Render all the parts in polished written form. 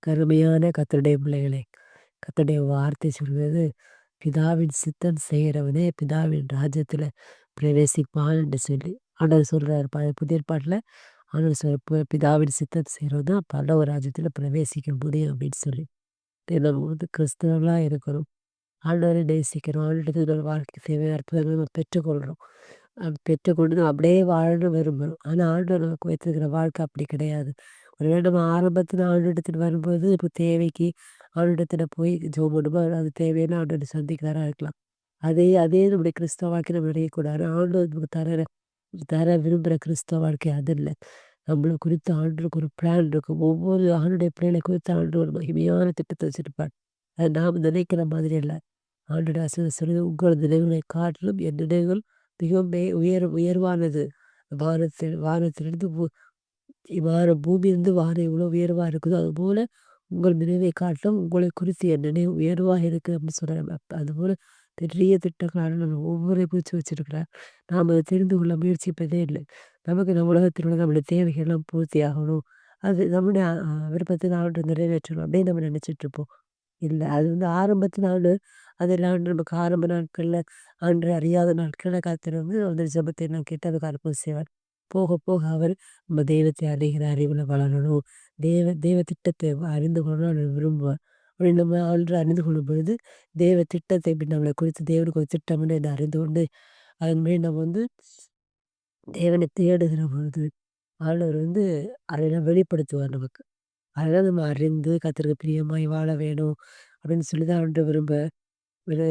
கருமையான கர்த்தருடைய பிள்ளைகளே, கர்த்தருடைய வார்த்தை சொல்வது, பிதாவின் சித்தம் செய்கிறவனே பிதாவின் ராஜ்யத்தில பிரவேசிப்பான் என்று சொல்லி ஆண்டவர் சொல்றாரு. புதிய ஏற்பாட்டுல ஆண்டவர் பிதாவின் சித்தம் செய்றவன் தான் பரலோக ராஜ்யத்தில பிரவேசிக்க முடியும் அப்படின்னு சொல்லி. நம்ம வந்து கிறிஸ்தவர்களா இருக்கிறோம். ஆண்டவரை நேசிக்கிறோம். ஆண்டவருடைய வாழ்க்கைக்கு தேவையான அற்புதங்களை நம்ம பெற்றுக்கொள்றோம். பெற்றுக்கொண்டு நம்ம அப்படியே வாழணும்னு விரும்புறோம். ஆனா ஆண்டவர் நமக்கு வைத்திருக்கிற வாழ்க்கை அப்படி கிடையாது. ஒருவேளை நம்ம ஆரம்பத்துல ஆண்டவரிடத்துல வரும்போது இப்போ தேவைக்கு ஆண்டவரிடத்துல போய் ஜெபம் பண்ணும்போது அது தேவையான ஆண்டவரை சந்திக்கிறதா இருக்கலாம். அதே அதே நம்முடைய கிறிஸ்தவ வாழ்க்கை நம்ம அடையக்கூடாது. ஆண்டவர் நமக்கு தர தர விரும்புகிற கிறிஸ்தவ வாழ்க்கை அது இல்ல. நம்மள குறித்து ஆண்டவருக்கு ஒரு பிளான் இருக்கும். ஒவ்வொரு ஆண்டுடைய பிள்ளைகளை குறித்து ஆண்டவர் ஒரு மகிமையான திட்டத்தை வச்சிருப்பார். அது நாம நினைக்கிற மாதிரி இல்ல. ஆண்டவருடைய வசனம் சொல்லுது, "உங்கள் நினைவுகளை காட்டிலும் என் நினைவுகள் மிகவும் உயர்வானது. வானத்திலிருந்து பூமியிலிருந்து வானம் எவ்வளோ உயர்வா இருக்குதோ, அதுபோல உங்கள் நினைவை காட்டிலும் உங்களை குறித்து என் நினைவு உயர்வா இருக்கு" அப்படின்னு சொல்றாரு. அதுபோல பெரிய திட்டங்கள் ஆண்டவர் நம்ம ஒவ்வொன்றையும் குறிச்சு வச்சிருக்கிறார். நாம அதை தெரிந்து கொள்ள முயற்சிப்பதே இல்லை. நமக்கு நம்ம உலகத்தில் உள்ள நம்முடைய தேவைகள்லாம் பூர்த்தி ஆகணும். அது நம்முடைய விருப்பத்தை ஆண்டவர் நிறைவேற்றணும் அப்படின்னு நம்ம நினைச்சிட்டு இருப்போம். இல்ல. அது வந்து ஆரம்பத்துல அதெல்லாம் நமக்கு ஆரம்ப நாட்கள்ல அன்று அறியாத நாட்கள்ல கர்த்தர் வந்து ஜெபத்தை எல்லாம் கேட்டு அதுக்கு அற்புதம் செய்வார். போக போக அவர் நம்ம தெய்வத்தை அறிகிற அறிவுல வளரணும். தேவ திட்டத்தை அறிந்து கொள்ளணும்னு அவர் விரும்புவார். அப்படி நம்ம ஆண்டு அறிந்து கொள்ளும் பொழுது, தேவ திட்டத்தை இப்படி நம்மளை குறித்து தேவனுக்கு ஒரு திட்டம்னு என்ன அறிந்து கொண்டு, அதன்படி நம்ம வந்து தேவனை தேடுகிற பொழுது, ஆண்டவர் வந்து அதெல்லாம் வெளிப்படுத்துவார் நமக்கு. அதெல்லாம் நம்ம அறிந்து கர்த்தருக்கு பிரியமாய் வாழ வேணும் அப்படின்னு சொல்லி தான் ஆண்டவர் ஒரு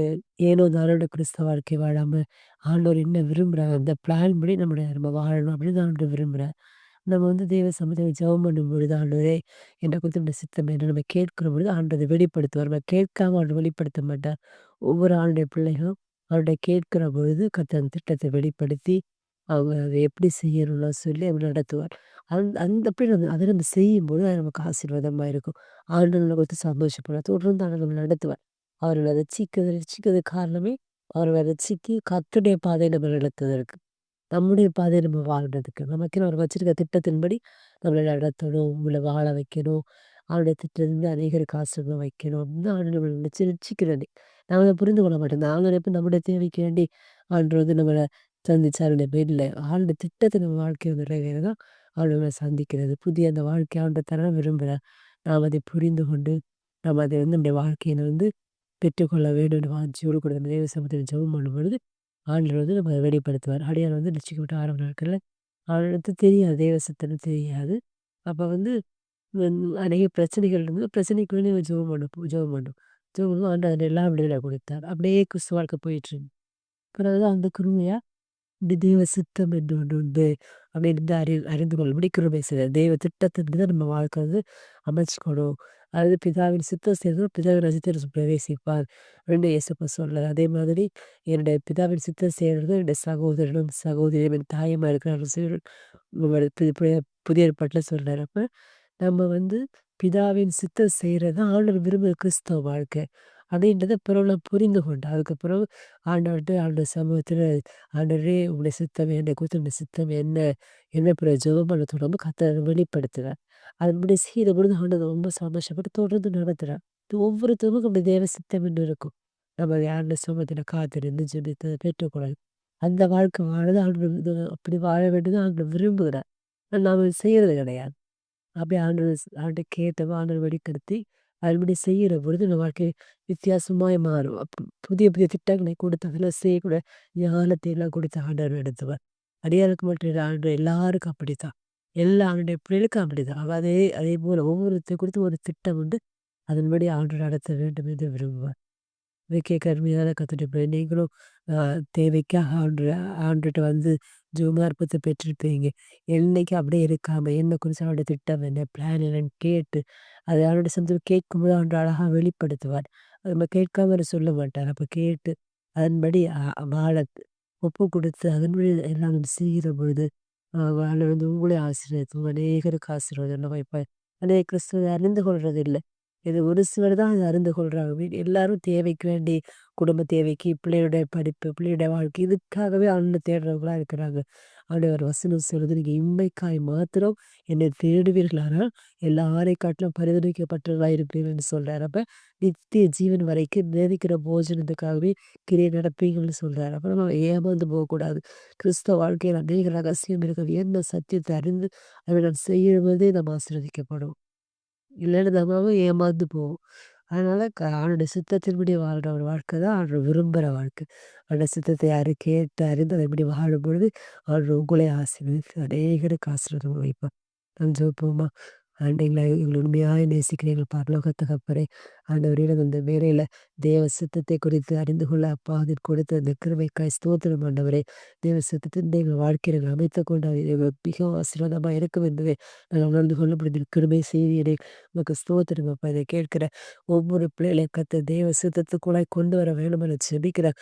ஏனோ தானோன்னு கிறிஸ்தவ வாழ்க்கை வாழாம, ஆண்டவர் என்ன விரும்புறாங்க, அந்த பிளான் படி நம்ம வாழணும் அப்படின்னு தான் ஆண்டவர் விரும்புறார். நம்ம வந்து தேவ சமூகத்துல ஜெபம் பண்ணும்பொழுது, ஆண்டவரே என்ன குறித்து உம்முடைய சித்தம் என்ன? நம்ம கேட்கிற பொழுது ஆண்டவர் அதை வெளிப்படுத்துவார். நம்ம கேட்காம ஆண்டவர் வெளிப்படுத்த மாட்டார். ஒவ்வொரு ஆண்டுடைய பிள்ளைகளும் அவருடைய கேட்கிற பொழுது கர்த்தர் அந்த திட்டத்தை வெளிப்படுத்தி, அவங்க அதை எப்படி செய்யணும்லாம் சொல்லி அவர் நடத்துவார். அந்த அப்படி அதை நம்ம செய்யும்போது அது நமக்கு ஆசீர்வாதமா இருக்கும். ஆண்டவர் நம்மளை குறித்து சந்தோஷப்படுவார். தொடர்ந்து ஆண்டவர் நம்மளை நடத்துவார். அவர்கள ரட்சிக்கிறதுக்கு காரணமே, அவர்கள ரட்சித்து கர்த்தருடைய பாதையில நம்ம நடத்துவதற்கு. நம்முடைய பாதையை நம்ம வாழ்றதுக்கு. நமக்குன்னு அவர் வச்சிருக்க திட்டத்தின்படி நம்மள நடத்தணும், நம்மள வாழ வைக்கணும். அவருடைய திட்டத்தின்படி அநேகருக்கு ஆசீர்வாதம் வைக்கணும் அப்படின்னு ஆண்டவர் நம்மள ரட்சிக்கிறதே. நாம அத புரிந்து கொள்ள மாட்டோம். நாம நினைப்போம் நம்முடைய தேவைக்கு வேண்டி ஆண்டவர் வந்து நம்மள சந்திச்சாருன்னு இல்ல. ஆளுடைய திட்டத்த நம்ம வாழ்க்கையில நிறைவேற தான் ஆண்டவர் நம்மள சந்திக்கிறது. புதிய அந்த வாழ்க்கைய ஆண்டவர் தர விரும்புறார். நாம் அதை புரிந்து கொண்டு, நம்ம அதை வந்து நம்முடைய வாழ்க்கையில வந்து பெற்றுக்கொள்ள வேண்டும்னு வாஞ்சியோடு கூட நம்ம தேவ சமூகத்தில் ஜெபம் பண்ணும்பொழுது, ஆண்டவர் வந்து நம்ம வெளிப்படுத்துவார். அடியார் வந்து ரட்சிக்கப்பட்ட ஆரம்ப நாட்கள்ல அவருக்கு தெரியாது. தேவ சித்தம்னு தெரியாது. அப்ப வந்து அநேக பிரச்சனைகள் இருந்தது. பிரச்சனைக்கு வேண்டி ஜெபம் பண்ணோம் ஜெபம் பண்ணோம். ஜெபம் பண்ணும்போது ஆண்டவர் அதில எல்லாம் விடுதலை கொடுத்தார். அப்படியே கிறிஸ்துவ வாழ்க்கை போயிட்டுருந்துது. பிறகு தான் வந்து கிருபையா இந்த தெய்வ சித்தம் என்று ஒன்று உண்டு அப்படின்னு அறிந்து கொள்ளும்படி கிருபை செய்தார். தெய்வ திட்டத்தின்படி தான் நம்ம வாழ்க்கை வந்து அமைச்சுக்கணும். அதாவது பிதாவின் சித்தம் செய்தவர் பிதாவின் ராஜ்யத்தில் பிரவேசிப்பார் அப்படின்னு இயேசப்பா சொல்றார். அதே மாதிரி என்னுடைய பிதாவின் சித்தம் செய்கிறது என்னுடைய சகோதரனும் சகோதரியும் என் தாயுமா இருக்கிறார்கள் சொல்லி புதிய ஏற்பாட்டுல சொல்றாரு. அப்ப நம்ம வந்து பிதாவின் சித்தம் செய்றது தான் ஆண்டவர் விரும்புகிற கிறிஸ்தவ வாழ்க்கை. அப்படின்றத பிறகு நான் புரிந்து கொண்டேன். அதுக்கப்புறம் ஆண்டவர்ட்ட ஆண்டவர் சமூகத்தில ஆண்டவரே உம்முடைய சித்தம் என்னை குறித்து உம்முடைய சித்தம் என்ன? என்ன பிற ஜெபம் பண்ண தொடங்கும் கர்த்தர் வெளிப்படுத்துறார். அதன்படி செய்யும்பொழுது ஆண்டவர் ரொம்ப சந்தோஷப்பட்டு தொடர்ந்து நடத்துறார். இது ஒவ்வொருத்தருக்கும் அப்படி தேவ சித்தம் என்று இருக்கும். நம்ம ஆண்டவர் சமூகத்தில காத்திருந்து ஜெபித்து அதை பெற்றுக்கொள்ளணும். அந்த வாழ்க்கை வாழதான் ஆண்டவர் அப்படி வாழ வேண்டும் தான் ஆண்டவர் விரும்புகிறார். நாம செய்யறது கிடையாது. அப்படியே ஆண்டவர்ட்ட கேட்டோம். ஆண்டவர் வெளிப்படுத்தி, அதன்படி செய்யிற பொழுது இந்த வாழ்க்கை வித்தியாசமாய் மாறும். புதிய புதிய திட்டங்களை கொடுத்து அதில செய்யக்கூட ஞானத்தை எல்லாம் கொடுத்து ஆண்டவர் நடத்துவார். அடியாருக்கு மட்டும் இல்ல ஆண்டவர் எல்லாருக்கும் அப்படித்தான். எல்லா அவனுடைய பிள்ளைகளுக்கும் அப்படிதான். அதேபோல ஒவ்வொருத்தர் குறித்தும் ஒரு திட்டம் உண்டு. அதன்படி ஆண்டவர் நடத்த வேண்டும் என்று விரும்புவார். இதுக்கே கருமையான கத்துட்டு நீங்களும் அ தேவைக்காக ஆண்டுட்ட வந்து ஜெபமா அற்புதத்த பெற்றிருப்பீங்க. என்னைக்கும் அப்படியே இருக்காம, என்ன குறிச்சு அவருடைய திட்டம் என்ன, பிளான் என்னன்னு கேட்டு, அது அவருடைய சொந்தம் கேட்கும்போது ஆண்டவர் அழகா வெளிப்படுத்துவார். அது நம்ம கேட்காம சொல்ல மாட்டார். அப்ப கேட்டு அதன்படி வாழ ஒப்பு கொடுத்து அதன்படி எல்லாம் நம்ம செய்கிற பொழுது, வாழ வந்து உங்களையும் ஆசீர்வதித்து அநேகருக்கு ஆசீர்வாதம் வைப்பார். அநேக கிறிஸ்துவ அறிந்து கொள்றது இல்ல. இது ஒரு சிலர் தான் அத அறிந்து கொள்றாங்க. எல்லாரும் தேவைக்கு வேண்டி குடும்ப தேவைக்கு, பிள்ளையுடைய படிப்பு, பிள்ளையுடைய வாழ்க்கை இதுக்காகவே ஆண்டவர தேடுறவங்களா இருக்கிறாங்க. ஆண்டவர் வசனம் சொல்லுது, நீங்க இம்மைக்காய் மாத்திரம் என்னை தேடுவீர்களானால் எல்லாரை காட்டிலும் பரிதபிக்கப்பட்டவர்களாய் இருப்பீர்கள்ன்னு சொல்றாரு. அப்ப நித்திய ஜீவன் வரைக்கும் நினைக்கிற போஜனத்துக்காகவே கிரியை நடப்பீங்கள்ன்னு சொல்றாரு. அப்ப நம்ம ஏமாந்து போகக்கூடாது. கிறிஸ்தவ வாழ்க்கையில அநேக ரகசியம் இருக்குது. என்ன சத்தியத்தை அறிந்து அதை நான் செய்யும்போதே நம்ம ஆசீர்வதிக்கப்படும். இல்லைன்னா நம்மளும் ஏமாந்து போவோம். அதனால அவனுடைய சித்தத்தின்படி வாழ்ற ஒரு வாழ்க்கை தான் அவர் விரும்புகிற வாழ்க்கை. அவருடைய சித்தத்தை யாரு கேட்டு அறிந்து அதன்படி வாழும்பொழுது, அவர் உங்களை ஆசீர்வதித்து அநேகருக்கு ஆசீர்வாதம் வைப்பார். நம்ம ஜெபிப்போமா? ஆண்டவங்களே எங்களை உண்மையாய் நேசிக்கிற எங்கள் பரலோக தகப்பனே, ஆண்டவரே நாங்கள் இந்த வேளையில தேவ சித்தத்தை குறித்து அறிந்து கொள்ள அப்பா அதில் கொடுத்த அந்த கிருபைக்காய் ஸ்தோத்திரம் ஆண்டவரே. தேவ சித்தத்தின்படி எங்கள் வாழ்க்கையை நாங்கள் அமைத்துக் கொண்டு அது எங்களுக்கு மிகவும் ஆசீர்வாதமா இருக்கும் என்பதை நாங்கள் உணர்ந்து கொள்ள முடிந்த கிருபை செய்தியதே உமக்கு ஸ்தோத்திரம் அப்பா. இதை கேட்கிற ஒவ்வொரு பிள்ளைகளையும் கர்த்தர் தேவ சித்தத்துக்குள்ளாய் கொண்டு வர வேண்டும் என ஜெபிக்கிறேன்.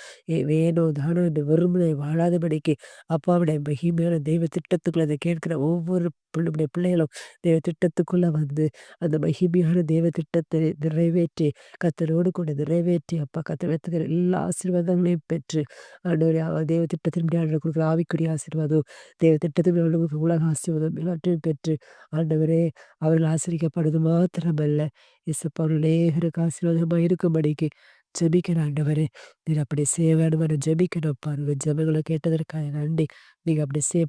வேணும் தானம் என்று வெறுமனே வாழாதபடிக்கு அப்பாவுடைய மகிமையான தெய்வ திட்டத்துக்குள்ள அதை கேட்கிற ஒவ்வொரு பிள்ளைகளும் தெய்வ திட்டத்துக்குள்ள வந்து அந்த மகிமையான தெய்வ திட்டத்தை நிறைவேற்றி கர்த்தரோடு கூட நிறைவேற்றி அப்பா கர்த்தர் எல்லா ஆசீர்வாதங்களையும் பெற்று ஆண்டவரே தெய்வ திட்டத்தின்படி ஆண்டவர் கொடுக்குற ஆவிக்குரிய ஆசீர்வாதம் தெய்வ திட்டத்தின்படி ஆண்டவர் கொடுக்குற உலக ஆசீர்வாதம் எல்லாத்தையும் பெற்று ஆண்டவரே அவர்கள் ஆசிரிக்கப்படுவது மாத்திரமல்ல இயேசுப்பா அநேகருக்கு ஆசீர்வாதமா இருக்கும்படிக்கு ஜெபிக்கிறேன் ஆண்டவரே. நீர் அப்படி செய்ய வேண்டுமென ஜெபிக்கிறோம்ப்பா. உங்க ஜெபங்களை கேட்டதற்காக நன்றி. நீங்க அப்படி செய்ய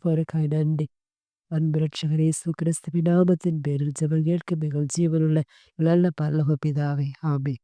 நன்றி. அன்பு ரட்சகர் இயேசு கிறிஸ்துவின் நாமத்தின் பேரில் ஜெபம் கேட்கும் எங்கள் ஜீவனுள்ள நல்ல பரலோக பிதாவே. ஆமென்.